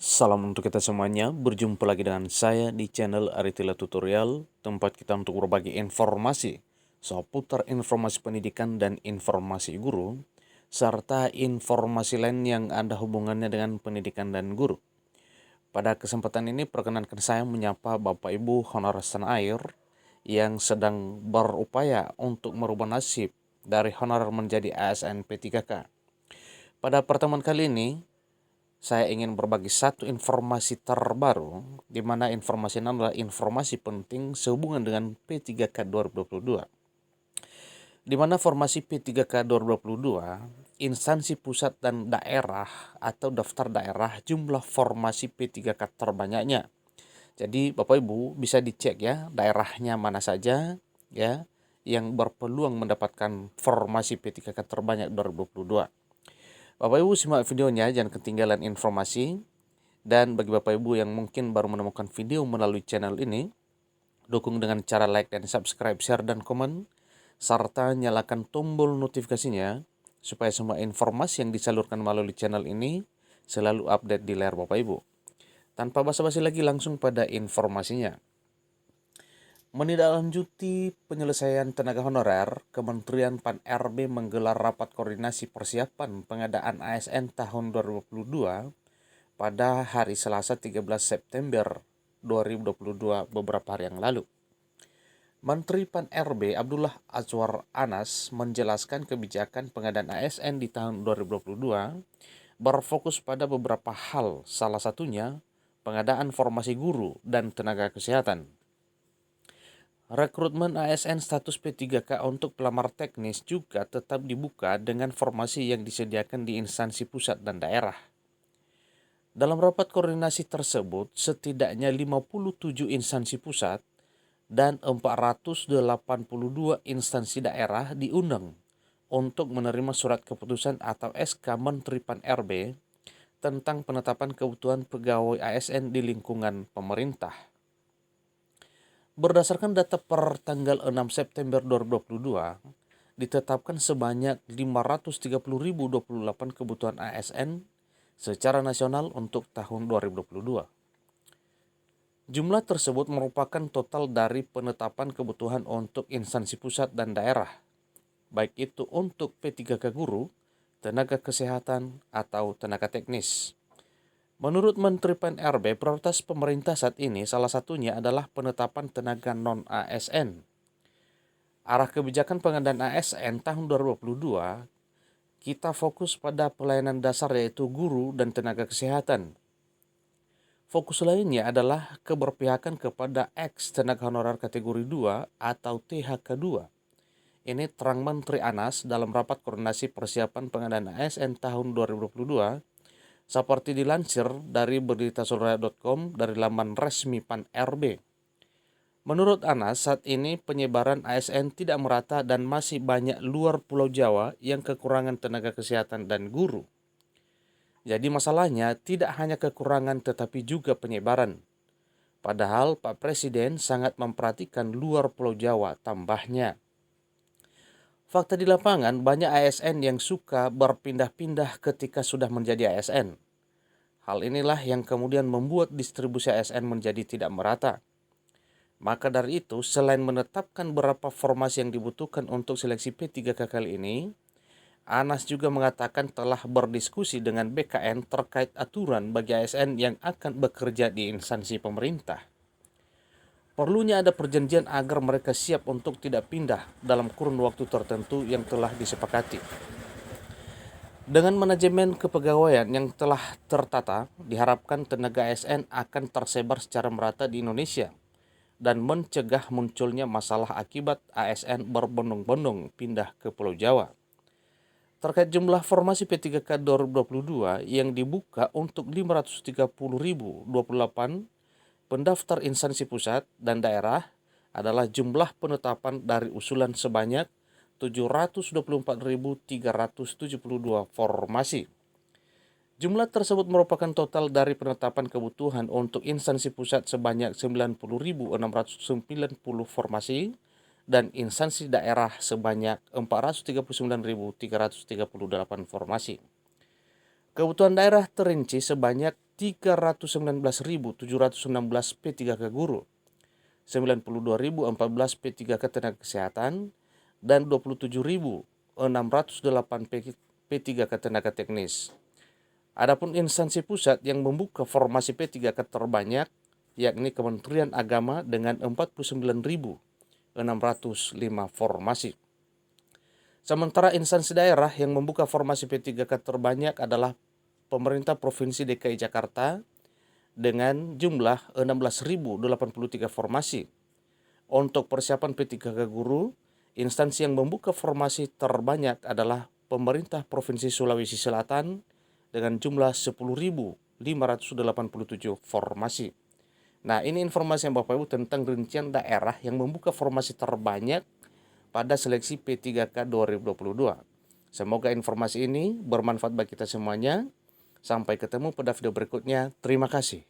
Salam untuk kita semuanya, berjumpa lagi dengan saya di channel Aritila Tutorial, tempat kita untuk berbagi informasi seputar informasi pendidikan dan informasi guru, serta informasi lain yang ada hubungannya dengan pendidikan dan guru. Pada kesempatan ini perkenankan saya menyapa Bapak Ibu honorer tanah air yang sedang berupaya untuk merubah nasib dari honorer menjadi ASN P3K. Pada pertemuan kali ini, saya ingin berbagi satu informasi terbaru, di mana informasi ini adalah informasi penting sehubungan dengan P3K 2022. Di mana formasi P3K 2022, instansi pusat dan daerah atau daftar daerah jumlah formasi P3K terbanyaknya. Jadi Bapak Ibu bisa dicek ya, daerahnya mana saja ya yang berpeluang mendapatkan formasi P3K terbanyak 2022. Bapak Ibu simak videonya, jangan ketinggalan informasi. Dan bagi Bapak Ibu yang mungkin baru menemukan video melalui channel ini, dukung dengan cara like dan subscribe, share dan komen, serta nyalakan tombol notifikasinya supaya semua informasi yang disalurkan melalui channel ini selalu update di layar Bapak Ibu. Tanpa basa-basi lagi, langsung pada informasinya. Menindaklanjuti penyelesaian tenaga honorer, Kementerian Pan-RB menggelar rapat koordinasi persiapan pengadaan ASN tahun 2022 pada hari Selasa 13 September 2022 beberapa hari yang lalu. Menteri Pan-RB Abdullah Azwar Anas menjelaskan kebijakan pengadaan ASN di tahun 2022 berfokus pada beberapa hal, salah satunya pengadaan formasi guru dan tenaga kesehatan. Rekrutmen ASN status P3K untuk pelamar teknis juga tetap dibuka dengan formasi yang disediakan di instansi pusat dan daerah. Dalam rapat koordinasi tersebut, setidaknya 57 instansi pusat dan 482 instansi daerah diundang untuk menerima surat keputusan atau SK Menteri Pan-RB tentang penetapan kebutuhan pegawai ASN di lingkungan pemerintah. Berdasarkan data per tanggal 6 September 2022, ditetapkan sebanyak 530.028 kebutuhan ASN secara nasional untuk tahun 2022. Jumlah tersebut merupakan total dari penetapan kebutuhan untuk instansi pusat dan daerah, baik itu untuk P3K guru, tenaga kesehatan, atau tenaga teknis. Menurut Menteri Pan-RB, prioritas pemerintah saat ini salah satunya adalah penetapan tenaga non-ASN. Arah kebijakan pengadaan ASN tahun 2022, kita fokus pada pelayanan dasar yaitu guru dan tenaga kesehatan. Fokus lainnya adalah keberpihakan kepada ex tenaga honorer kategori 2 atau THK2. Ini terang Menteri Anas dalam rapat koordinasi persiapan pengadaan ASN tahun 2022 seperti dilansir dari beritasuraya.com dari laman resmi Pan-RB. Menurut Anas, saat ini penyebaran ASN tidak merata dan masih banyak luar Pulau Jawa yang kekurangan tenaga kesehatan dan guru. Jadi masalahnya tidak hanya kekurangan tetapi juga penyebaran. Padahal Pak Presiden sangat memperhatikan luar Pulau Jawa, tambahnya. Fakta di lapangan, banyak ASN yang suka berpindah-pindah ketika sudah menjadi ASN. Hal inilah yang kemudian membuat distribusi ASN menjadi tidak merata. Maka dari itu, selain menetapkan berapa formasi yang dibutuhkan untuk seleksi P3K kali ini, Anas juga mengatakan telah berdiskusi dengan BKN terkait aturan bagi ASN yang akan bekerja di instansi pemerintah. Perlunya ada perjanjian agar mereka siap untuk tidak pindah dalam kurun waktu tertentu yang telah disepakati. Dengan manajemen kepegawaian yang telah tertata, diharapkan tenaga ASN akan tersebar secara merata di Indonesia dan mencegah munculnya masalah akibat ASN berbondong-bondong pindah ke Pulau Jawa. Terkait jumlah formasi P3K 2022 yang dibuka untuk 530.028 pendaftar instansi pusat dan daerah adalah jumlah penetapan dari usulan sebanyak 724.372 formasi. Jumlah tersebut merupakan total dari penetapan kebutuhan untuk instansi pusat sebanyak 90.690 formasi dan instansi daerah sebanyak 439.338 formasi. Kebutuhan daerah terinci sebanyak 319.716 P3K guru, 92.014 P3K tenaga kesehatan, dan 27.608 P3K tenaga teknis. Adapun instansi pusat yang membuka formasi P3K terbanyak yakni Kementerian Agama dengan 49.605 formasi. Sementara instansi daerah yang membuka formasi P3K terbanyak adalah pemerintah Provinsi DKI Jakarta dengan jumlah 16.083 formasi. Untuk persiapan P3K guru, instansi yang membuka formasi terbanyak adalah pemerintah Provinsi Sulawesi Selatan dengan jumlah 10.587 formasi. Nah, ini informasi yang Bapak Ibu tentang rincian daerah yang membuka formasi terbanyak pada seleksi P3K 2022. Semoga informasi ini bermanfaat bagi kita semuanya. Sampai ketemu pada video berikutnya. Terima kasih.